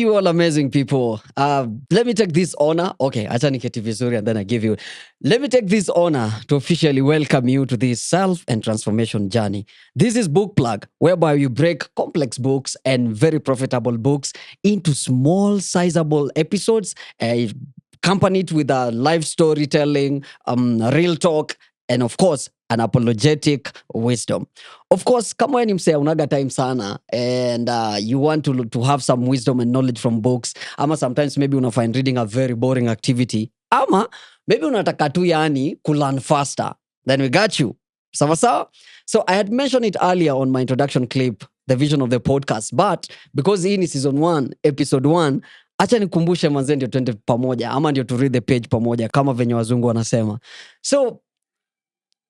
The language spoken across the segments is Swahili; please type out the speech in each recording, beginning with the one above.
you all amazing people. Let me take this honor. Okay, acha niketi vizuri and then I give you. Let me take this honor to officially welcome you to this self and transformation journey. This is Book Plug, whereby you break complex books and very profitable books into small, sizable episodes, accompanied with a live storytelling, real talk, and of course, an apologetic wisdom. Of course, kama wewe ni msee unaga time sana and you want to have some wisdom and knowledge from books, ama sometimes maybe una find reading a very boring activity, ama maybe unataka tu yani kulearn faster, then we got you. Sawa sawa? So I had mentioned it earlier on my introduction clip, the vision of the podcast, but because hii ni season 1, episode 1, acha nikumbushe manze ndio twende pamoja ama ndio to read the page pamoja kama venye wazungu wanasema. So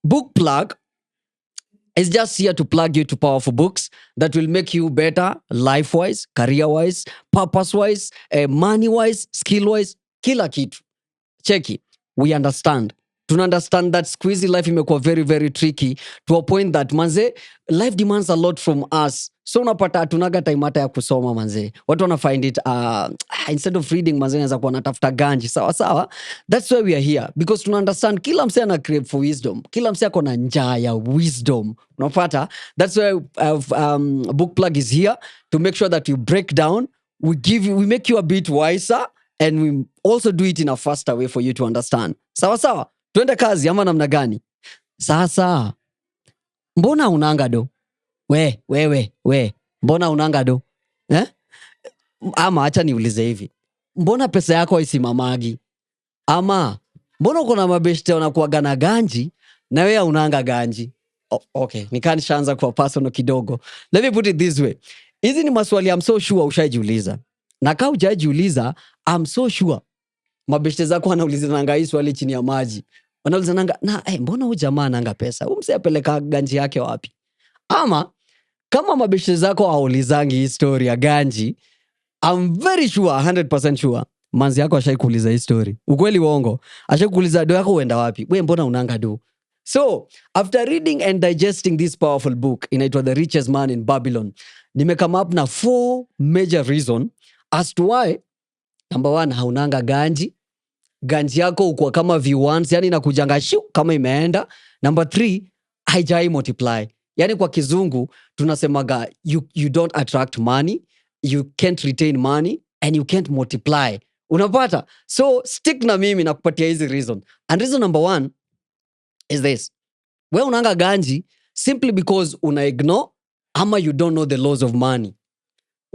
Book Plug is just here to plug you to powerful books that will make you better life-wise, career-wise, purpose-wise, money-wise, skill-wise, kila kitu. Cheki, we understand. To understand that squeezy life imekuwa very, very tricky to a point that manze, life demands a lot from us. So unapata hatunaga time hata ya kusoma manze. Watu wana find it, instead of reading manze naweza kuwa natafuta ganji. Sawa sawa. That's why we are here. Because tuna understand kila msee ana crave for wisdom. Kila msee ako na njaa ya wisdom. Unapata? That's why Book Plug is here to make sure that you break down. We make you a bit wiser. And we also do it in a faster way for you to understand. Sawa sawa. Tuende kazi ama namna gani? Sasa. Mbona unanga do? We. Mbona unanga do? Ama acha niulize hivi. Mbona pesa yako haisimamagi? Ama mbona uko na mabeshte wanakuaga na ganji na wewe unanga ganji? Okay, nikanishaanza kwa personal kidogo. Let me put it this way. Hizi ni maswali I'm so sure ushajiuliza. Na kama hujajiuliza, I'm so sure mabeshte zako wanaulizana hii swali chini ya maji. Wanaulizana mbona huyu jamaa ananga pesa? Huyu msee apeleka ganji yake wapi? Ama kama mabeshte zako haulizangi hii story ya ganji, I'm very sure, 100% sure, manzi yako ashaikuuliza hii story. Ukweli uongo? Ashaikuuliza do yako uenda wapi? Wewe mbona unanga do? So, after reading and digesting this powerful book, inaitwa The Richest Man in Babylon, nimekame up na 4 major reasons as to why, number 1, haunanga ganji. Ganji yako ukua kama V1s, yani inakujanga shiu kama imeenda. Number 3, haijai multiply. Yani kwa kizungu, tunasemaga you don't attract money, you can't retain money, and you can't multiply. Unapata? So, stick na mimi na kupatia hizi reason. And reason number 1 is this. Wewe unanga ganji simply because una ignore ama you don't know the laws of money.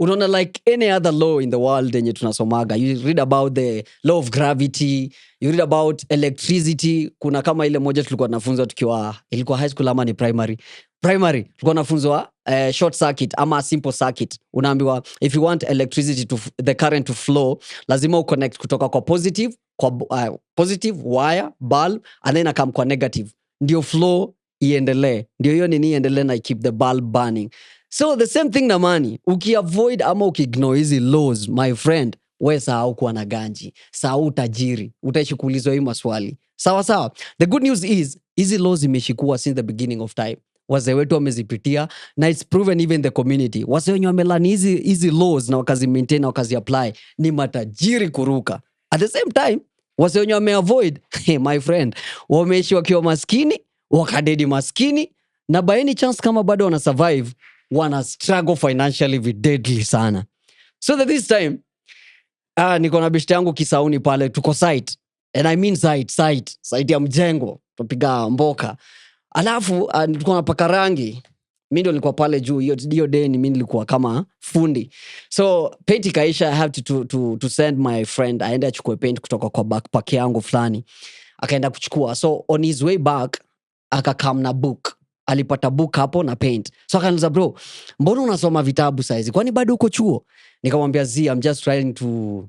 Unaona like any other law in the world yenye tunasomaga. You read about the law of gravity, you read about electricity. Kuna kama ile moja tulikuwa tunafunzwa tukiwa ilikuwa high school ama ni primary. Primary tulikuwa tunafunzwa short circuit ama simple circuit. Unaambiwa if you want electricity the current to flow, lazima uconnect kutoka kwa positive wire bulb and then come kwa negative. Ndio flow iendelee. Ndio hiyo nini iendelee na keep the bulb burning. So the same thing na money. Ukiavoid ama ukiignore hizi laws, my friend, wewe sahau kuwa na ganji. Sahau utajiri. Utaishi kuulizwa hii maswali. Sawa sawa. The good news is, hizi laws imeshikua since the beginning of time. Wazee wetu wamezipitia na it's proven even the community. Wazee wenye wamelani hizi laws na wakazi maintain na wakazi apply ni matajiri kuruka. At the same time, wazee wenye wameavoid, my friend, wameishi wakiwa maskini, wakadedi maskini, na by any chance kama bado wana survive, wana struggle financially with deadly sana. So that this time, niko na beshte yangu Kisauni pale, tuko site. And I mean site ya mjengo, tupiga mboka. Alafu, tuko na paka rangi. Mimi ndio nilikuwa pale juu, hiyo day ni mimi nilikuwa kama fundi. So, paint ikaisha, I have to send my friend, aende achukue paint kutoka kwa backpack yangu fulani. Akaenda kuchukua. So, on his way back, akakam na book. Alipata book hapo na paint. So akaniuliza, bro, mbona unasoma vitabu saizi? Kwani bado uko chuo? Nikamwambia, I'm just trying to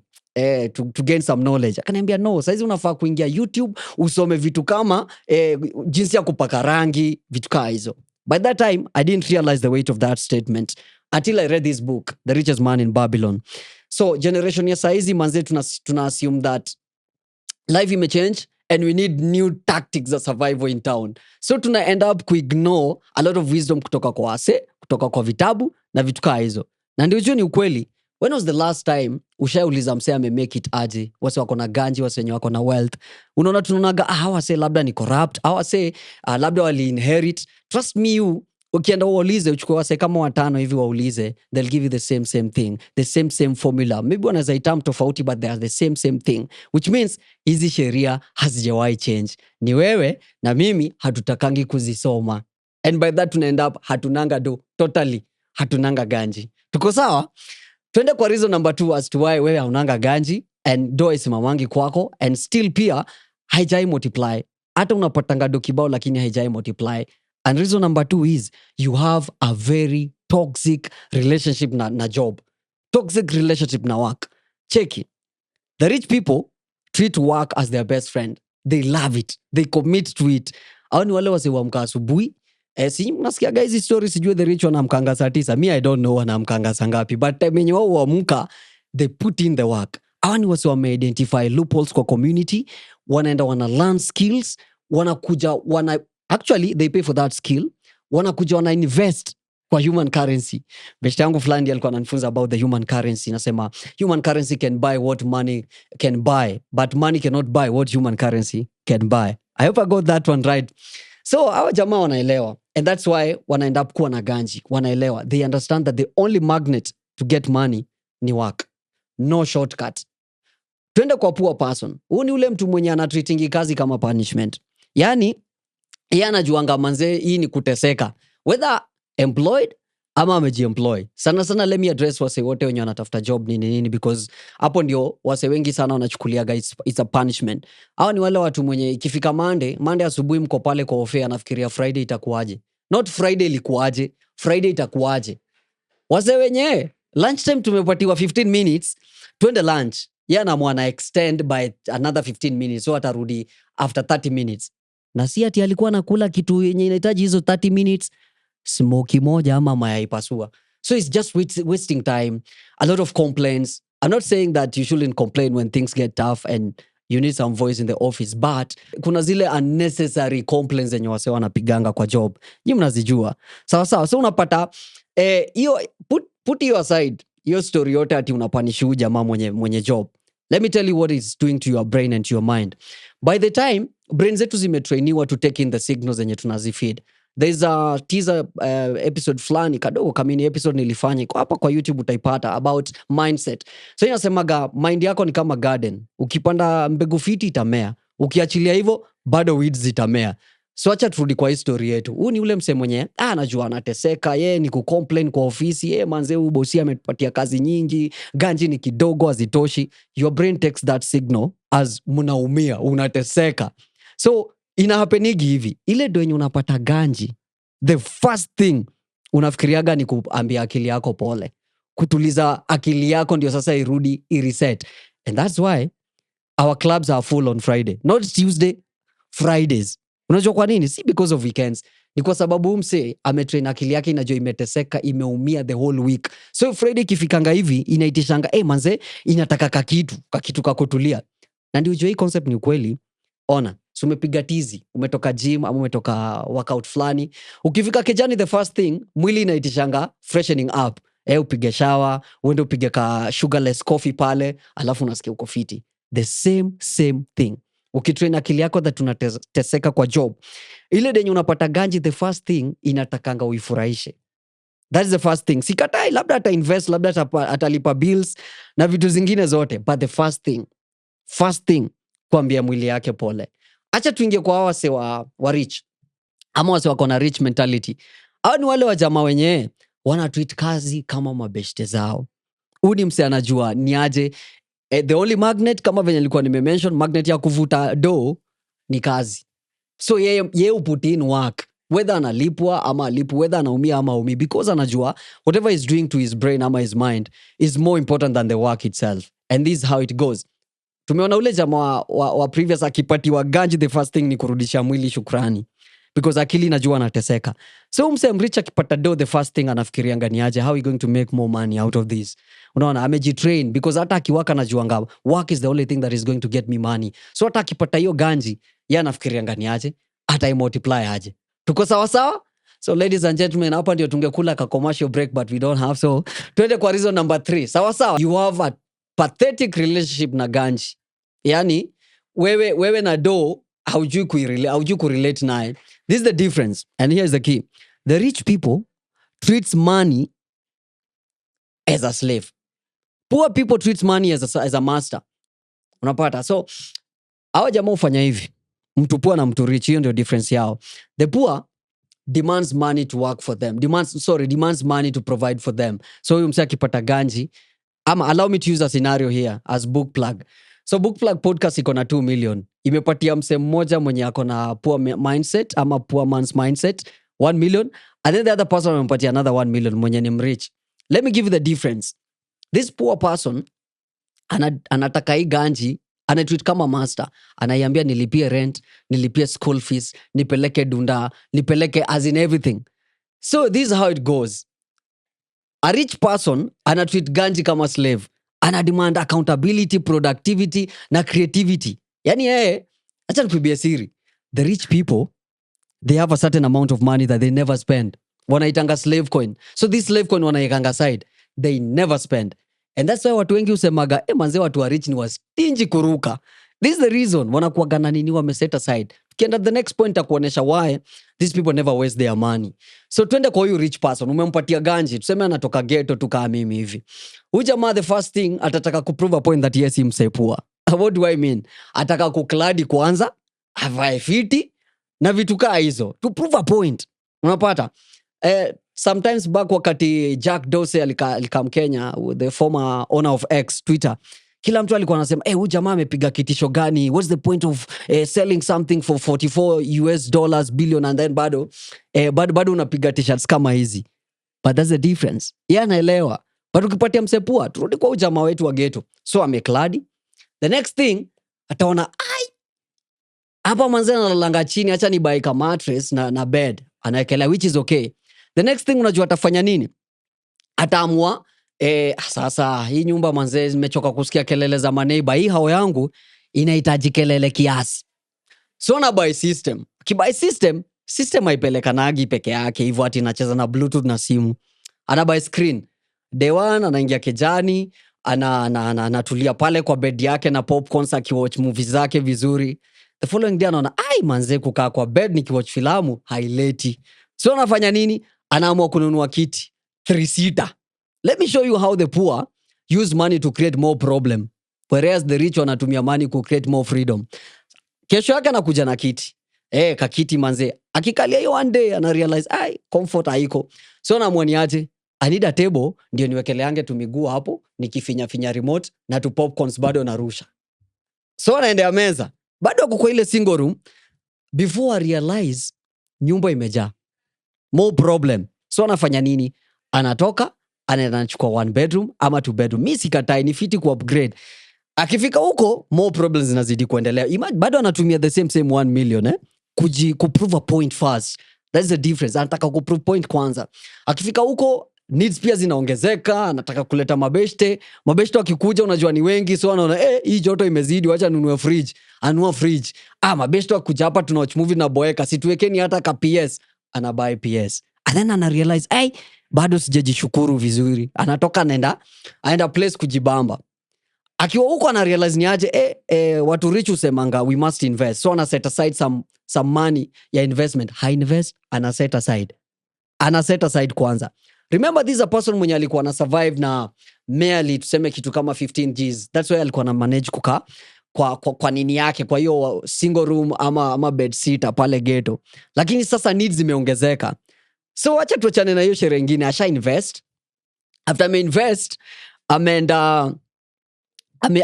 gain some knowledge. Akaniambia, no, saizi unafaa kuingia YouTube, usome vitu kama jinsi ya kupaka rangi, vitu kama hizo. By that time, I didn't realize the weight of that statement until I read this book, The Richest Man in Babylon. So, generation ya saizi, manze tuna assume that life imechange and we need new tactics of survival in town. So tuna end up kuignore a lot of wisdom kutoka kwa wase, kutoka kwa vitabu na vitu kama hizo. Na ndio hiyo ni ukweli. When was the last time ushauliza msee amemake it aje? Wase wako na ganji, wase wenye wako na wealth. Unaona tunaonaga hawa wase labda ni corrupt, hawa wase labda wali inherit. Trust me you, ukienda waulize, uchukue wase kama 5 hivi waulize, they'll give you the same thing, the same formula. Maybe wanaweza itam tofauti but they are the same thing, which means hizi sheria hazijawahi change. Ni wewe na mimi hatutakangi kuzisoma. And by that tunaend up hatunanga do, totally hatunanga ganji. Tuko sawa? Twende kwa reason number 2 as to why wewe haunanga ganji and do isimamangi kwako and still pia haijai multiply. Hata unapatanga do kibao lakini haijai multiply. And reason number 2 is you have a very toxic relationship na job. Toxic relationship na work. Check it. The rich people treat work as their best friend. They love it. They commit to it. Hao ni wale wase waamka asubuhi. Si unasikia guys hizi stories, sijui the rich wanamkanga saa 9. Me I don't know wanamkanga saa ngapi, but time yenye wao waamka they put in the work. Hao ni wase wameidentify loopholes kwa community, wanaenda wana learn skills, wanakuja actually they pay for that skill, wanakuja wana invest kwa human currency. Beshte yangu fulani alikuwa ananifunza about the human currency. Nasema human currency can buy what money can buy, but money cannot buy what human currency can buy. I hope I got that one right. So hawa jamaa wanaelewa, and that's why wana end up kuwa na ganji. Wanaelewa, they understand that the only magnet to get money ni work, no shortcut. Twende kwa poor person. Huyu ni ule mtu mwenye anatreatingi kazi kama punishment. Yani yeye anajuanga manze hii ni kuteseka, whether employed ama amejiemploy. Sana let me address wase wote wenye wanatafuta job nini because hapo ndio wase wengi sana wanachukuliaga it's a punishment. Hao ni wale watu mwenye ikifika Monday asubuhi mko pale kwa ofea anafikiria Friday itakuaje. Not Friday ilikuaje, Friday itakuaje. Wase wenye lunchtime tumepatiwa 15 minutes, twende lunch. Yana mwana extend by another 15 minutes, so atarudi after 30 minutes. Na si ati alikuwa nakula kitu yenye inahitaji hizo 30 minutes, smoky moja ama mayai pasua. So it's just wasting time. A lot of complaints. I'm not saying that you shouldn't complain when things get tough and you need some voice in the office, but kuna zile unnecessary complaints zenye wase wanapiganga kwa job. Nyi mnazijua. Sawa. So unapata hiyo put you aside. Hiyo story yote ati unapanish huyu jamaa mwenye job. Let me tell you what it's doing to your brain and to your mind. By the time brain zetu zimetrainiwa to take in the signals zenye tunazifeed. There's a teaser episode fulani kadogo kamini episode nilifanya kwa hapa kwa YouTube utaipata about mindset. So inasemaga mind yako ni kama garden. Ukipanda mbegu fiti itamea. Ukiachilia hivyo bado weeds zitamea. So acha turudi kwa history yetu. Huyu ni ule mse mwenye anajua anateseka, yeye ni kucomplain kwa ofisi, manze huyu bosi ametupatia kazi nyingi, ganji ni kidogo hazitoshi. Your brain takes that signal as mnaumia, unateseka. So ina happenigi hivi. Ile ndio yenye unapata ganji, the first thing unafikiriaga ni kuambia akili yako pole. Kutuliza akili yako ndio sasa irudi ireset. And that's why our clubs are full on Friday. Not Tuesday, Fridays. Unajua kwa nini? Si because of weekends. Ni kwa sababu mse ametrain akili yake inajua imeteseka, imeumia the whole week. So Friday kifikanga hivi inaitishanga, manze inataka kakitu kakutulia. Na ndio hii concept ni ukweli. Ona, so umepiga tizi, umetoka gym ama umetoka workout flani. Ukifika kejani the first thing, mwili inaitishanga freshening up. Upige shower, uende upige ka sugarless coffee pale, alafu unasikia uko fiti. The same thing. Ukitrain akili yako that unateseka kwa job, ile denye unapata ganji, the first thing inatakanga uifurahishe. That is the first thing. Sikatai, labda ata invest, labda atalipa bills na vitu zingine zote, but the first thing kuambia mwili yake pole. Acha tuingie kwa wase wa rich ama wase wako na rich mentality. Hao ni wale wa jamaa wenye wana treat kazi kama mabeshte zao. Huyu ni mse anajua ni aje. The only magnet kama venye nilikuwa nimemention, magnet ya kuvuta do ni kazi. So yeye uput in work, whether analipwa ama alipu, whether anaumia ama umi, because anajua whatever he's doing to his brain ama his mind is more important than the work itself. And this is how it goes. Tumeona ule jamaa wa previous akipatiwa ganji, the first thing ni kurudisha mwili shukrani, because akili inajua anateseka. So mse mrich akipata do, the first thing anafikirianga ni aje, how are you going to make more money out of this? Unaona, amejitrain, because hata akiwaka anajuanga work is the only thing that is going to get me money. So hata akipata hiyo ganji, yeye anafikirianga ni aje, hata multiply aje. Tuko sawa? So ladies and gentlemen, hapa ndio tungekula ka commercial break but we don't have, so twende kwa reason number 3. Sawa sawa, you have a pathetic relationship na ganji. Yani wewe na do haujui kurelate naye. This is the difference, and here's the key. The rich people treats money as a slave. Poor people treats money as a master. Unapata? So hawa jamaa ufanya hivi, mtu poor na mtu rich, hiyo ndio difference yao. The poor demands money to work for them, demands money to provide for them. So huyu msee akipata ganji, ama allow me to use a scenario here as book plug. So book plug podcast iko na 2 million, imepatia msee mmoja mwenye ako na poor mindset ama poor man's mindset 1 million, and then the other person amempatia another 1 million mwenye ni mrich. Let me give you the difference. This poor person anataka hii ganji, anatreat kama master, anaiambia nilipie rent, nilipie school fees, nipeleke dunda, nipeleke as in everything. So this is how it goes. A rich person anatreat ganji kama slave, anademand accountability, productivity na creativity. Yani acha nikuibie siri, the rich people, they have a certain amount of money that they never spend. Wanaitanga slave coin. So this slave coin wanaikanga side, they never spend. And that's why watu wengi usemaga, manze watu wa rich ni wastinji kuruka. This is the reason wanakuwaga na nini wameset aside. Tukienda the next point takuonesha why these people never waste their money. So twende kwa huyu rich person, umempatia ganji, tuseme anatoka ghetto tukaa mimi hivi. Huyu jamaa the first thing atataka kuprove a point that yes he msepua. What do I mean? Ataka kukladi kwanza, avae fiti na vitu kaa hizo. To prove a point. Unapata? Sometimes back wakati Jack Dorsey alikam Kenya, the former owner of X, Twitter, kila mtu alikuwa anasema, huyu jamaa amepiga kitisho gani? What's the point of selling something for $44 billion and then bado unapiga t-shirts kama hizi? But that's the difference. Yeye anaelewa. But ukipatia msepua, turudi kwa ujamaa wetu wa ghetto. So amekladi. The next thing, ataona, hapa manze analalanga chini, acha ni buy ka mattress na bed. Anaekelea, which is okay. The next thing unajua atafanya nini? Ataamua, sasa hii nyumba manze nimechoka kusikia kelele za maneiba. Hii hao yangu inahitaji kelele kiasi. So na buy system. Kibuy system haipelekanagi peke yake hivyo ati inacheza na bluetooth na simu. Ana buy screen. Day one anaingia kijani, anatulia pale kwa bed yake na popcorns akiwatch movies zake vizuri. The following day anaona, manze kukaa kwa bed nikiwatch filamu haileti. So anafanya nini? Anaamua kununua kiti 3-seater. Let me show you how the poor use money to create more problem, whereas the rich wanatumia money to create more freedom. Kesho yake anakuja na kiti. Kakiti manze. Akikalia hiyo one day ana realize comfort haiko. So anaamua niaje? I need a table ndio niwekeleange tu miguu hapo, nikifinya remote na tu popcorns bado narusha. So anaendea meza. Bado ako kwa ile single room, before I realize nyumba imejaa. More problem. So anafanya nini? Anatoka, anachukua 1 bedroom ama 2 bedroom. Mimi sikatai, ni fiti ku upgrade. Akifika huko, more problems zinazidi kuendelea. Bado anatumia the same 1 million kuprove a point first. That's the difference. Anataka kuprove point kwanza. Akifika huko, needs pia zinaongezeka, anataka kuleta mabeshte wakikuja unajua ni wengi, so anaona hii joto imezidi, acha nunue fridge. Anunua fridge. Mabeshte wakuja hapa tuna watch movie na boeka, situwekeni hata ka PS. Ana buy PS. And then ana realize, bado sijajishukuru vizuri. Anatoka anaenda place kujibamba. Akiwa huko ana realize ni aje, watu rich usemanga we must invest. So ana set aside some money ya investment. Invest, ana set aside kwanza. Remember, this is a person mwenye alikuwa na survive na merely tuseme kitu kama 15 Gs. That's why alikuwa na manage kukaa kwa nini yake, kwa hiyo single room ama bed sitter pale ghetto. Lakini sasa needs zimeongezeka. So acha tuachane na hiyo sherehe nyingine. Asha invest. After ameinvest,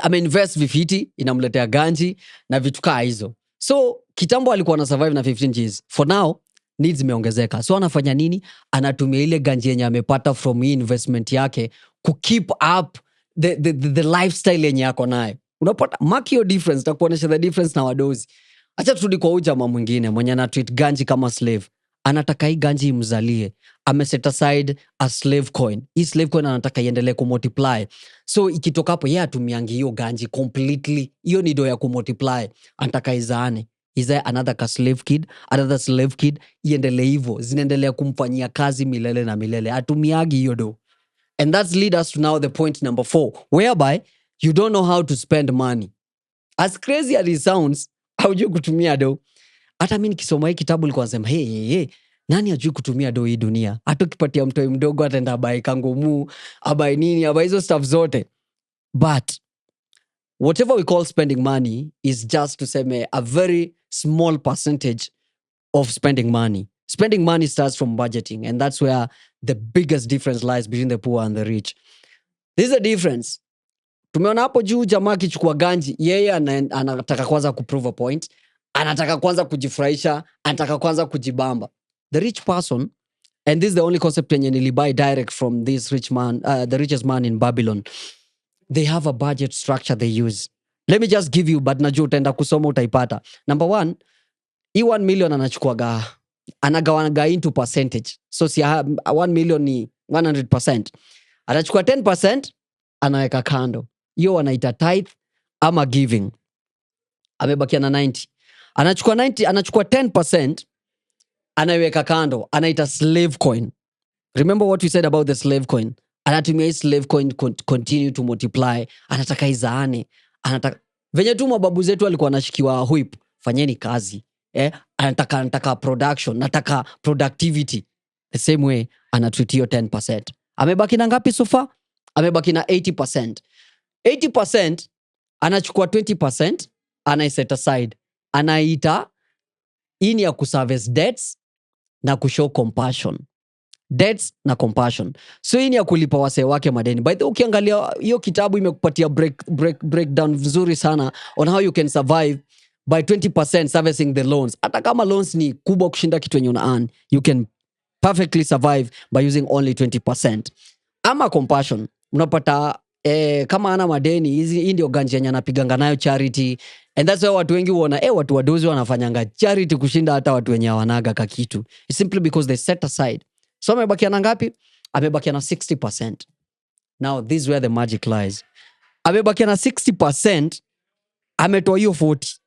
ameinvest vifiti, inamletea ganji na vitu kaa hizo. So kitambo alikuwa na survive na 15 Gs. For now needs zimeongezeka. So anafanya nini? Anatumia ile ganji yenye amepata from investment yake ku keep up the lifestyle yenye yako naye. Unapata mark your difference, takuonesha the difference na wadozi. Acha turudi kwa ujama mwingine mwenye anatreat ganji kama slave. Anataka hii ganji imzalie. Ameset aside a slave coin. Hii slave coin anataka iendelee kumultiply. So ikitoka hapo yeye atumiangi hiyo ganji completely. Hiyo ni do ya kumultiply. Anataka izaane. is there another ka slave kid, another slave kid, iendelee hivyo, zinaendelea kumfanyia kazi milele na milele, atumiagi hiyo do. And that's lead us to now the point number 4, whereby you don't know how to spend money. As crazy as it sounds, haujui kutumia do. Hata mimi nikisoma hii kitabu nilikuwa nasema hey, nani ajui kutumia do hii dunia? Hata ukipatia mtoi mdogo ataenda abai kangumu, abai nini, abai hizo stuff zote. But whatever we call spending money is just to say a very small percentage of spending money. Spending money starts from budgeting, and that's where the biggest difference lies between the poor and the rich. This is a difference. Tumeona hapo juu jamaa akichukua ganji, yeye anataka kwanza kuprove a point, anataka kwanza kujifurahisha, anataka kwanza kujibamba. The rich person, and this is the only concept yenye nilibuy direct from this rich man, the richest man in Babylon. They have a budget structure they use. Let me just give you, but najua utaenda kusoma utaipata. Number 1, hii 1 million anagawaga into percentage. So si 1 million ni 100%. Anachukua 10%, anaweka kando. Hiyo wanaita tithe ama giving. Amebakia na 90. Anachukua 10%, anaweka kando. Anaita slave coin. Remember what we said about the slave coin? Anatumia hii slave coin continue to multiply. Anataka izaane. Venye tu mababu zetu walikuwa wanashikiwa whip, fanyeni kazi. Anataka production, anataka productivity. The same way anatreat hiyo 10%. Amebaki na ngapi so far? Amebaki na 80%. 80% anachukua 20%, anaiset aside. Anaita ini ya kuservice debts na kushow compassion. Debts na compassion. So hii ni ya kulipa wasee wake madeni. By the way, ukiangalia hiyo kitabu imekupatia breakdown vizuri sana on how you can survive by 20% servicing the loans. Hata kama loans ni kubwa kushinda kitu yenye una earn, you can perfectly survive by using only 20%. Ama compassion, unapata kama ana madeni, hii ndio ganji yenye anapiganga nayo charity. And that's why watu wengi huona watu wadozi wanafanyanga charity kushinda hata watu wenye hawanaga kakitu. It's simply because they set aside. So amebakia na ngapi? Amebakia na 60%. Now this is where the magic lies. Amebakia na 60%, ametoa hiyo 40.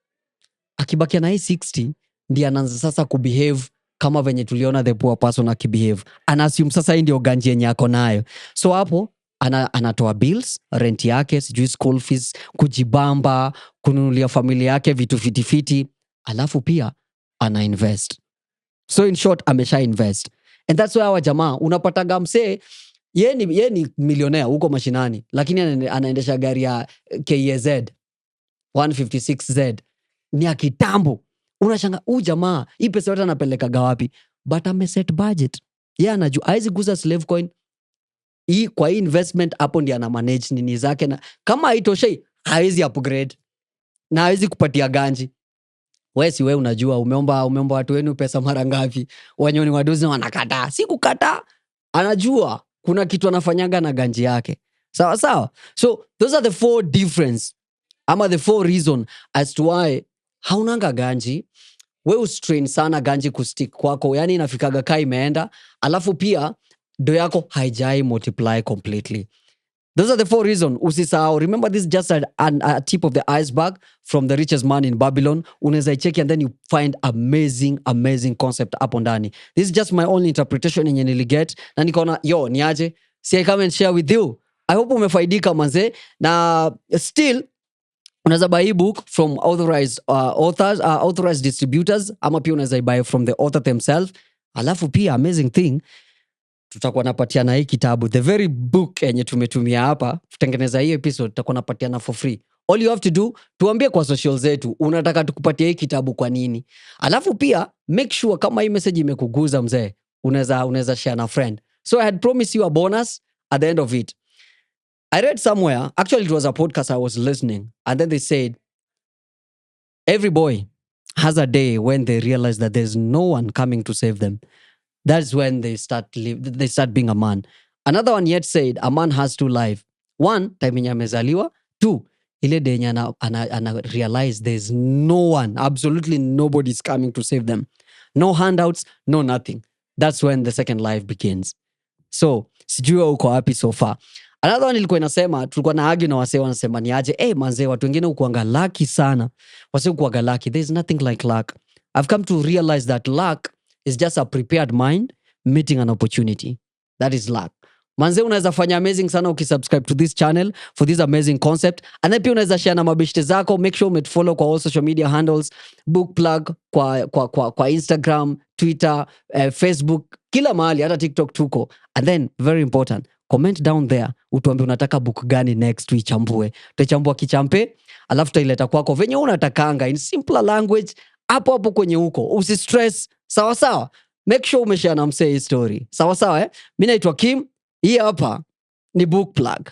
Akibakia na hii 60, ndiye anaanza sasa kubehave kama venye tuliona the poor person akibehave. Anassume sasa hii ndio ganji yenye ako nayo. So hapo anatoa bills, rent yake, sijui school fees, kujibamba, kununulia familia yake vitu fitifiti, alafu pia ana invest. So in short, amesha invest. And that's why our jamaa unapataga msee yeye ni millionaire huko mashinani, lakini anaendesha gari ya KZ 156Z ni ya kitambo. Unashanga jamaa hii pesa yote anapeleka wapi? But ameset budget. Yeye anajua haizi guza slave coin. Hii kwa hii investment hapo ndiye ana manage nini zake, na kama haitoshei haizi upgrade na haizi kupatia ganji. Wewe unajua umeomba watu wenu pesa mara ngapi? Wanyoni wadozi wanakataa. Si kukataa. Anajua kuna kitu anafanyaga na ganji yake. Sawa. So those are the 4 difference ama the 4 reason as to why haunanga ganji. Wewe ustrain sana ganji kustick kwako, yani inafikaga kai imeenda, alafu pia do yako haijai multiply completely. Those are the 4 reasons. Usisahau. Remember, this is just a tip of the iceberg from the richest man in Babylon. Unaweza check and then you find amazing concept hapo ndani. This is just my own interpretation yenye niliget. Na nikaona, niaje? I come and share with you. I hope umefaidika manze. Na still, unaweza buy book from authorized authors, authorized distributors. Ama pia unaweza buy from the author themselves. Alafu pia, amazing thing, tutakuwa napatiana hii kitabu, the very book yenye tumetumia hapa kutengeneza hii episode, tutakuwa napatiana for free. All you have to do, tuambie kwa social zetu unataka tukupatie hii kitabu kwa nini. Alafu pia make sure kama hii message imekuguza mzee, unaweza share na friend. So I had promised you a bonus at the end of it. I read somewhere, actually it was a podcast I was listening, and then they said every boy has a day when they realize that there's no one coming to save them. That's when they start being a man. Another one yet said a man has 2 lives. 1, time yenye amezaliwa. 2, ile day yenye ana realize there's no one, absolutely nobody is coming to save them. No handouts, no nothing. That's when the second life begins. So, sijui uko wapi so far. Another one ilikuwa inasema, tulikuwa na argue na wasee wanasema ni aje, manze watu wengine ukuanga lucky sana. Wasee ukuanga lucky. There's nothing like luck. I've come to realize that luck is just a prepared mind meeting an opportunity. That is luck. Manze unaweza fanya amazing sana ukisubscribe to this channel for this amazing concept. And then pia unaweza share na mabeshte zako. Make sure umefollow kwa all social media handles. Book plug kwa Instagram, Twitter, Facebook, kila mahali, hata TikTok tuko. And then very important, comment down there utuambie unataka book gani next tuichambue. Tutachambua kichampe, alafu tutaileta kwako venye unatakanga in simpler language hapo hapo kwenye huko. Usistress. Sawa sawa? Make sure umeshare na msee hii story. Sawa sawa Mimi naitwa Kim. Hii hapa ni book plug.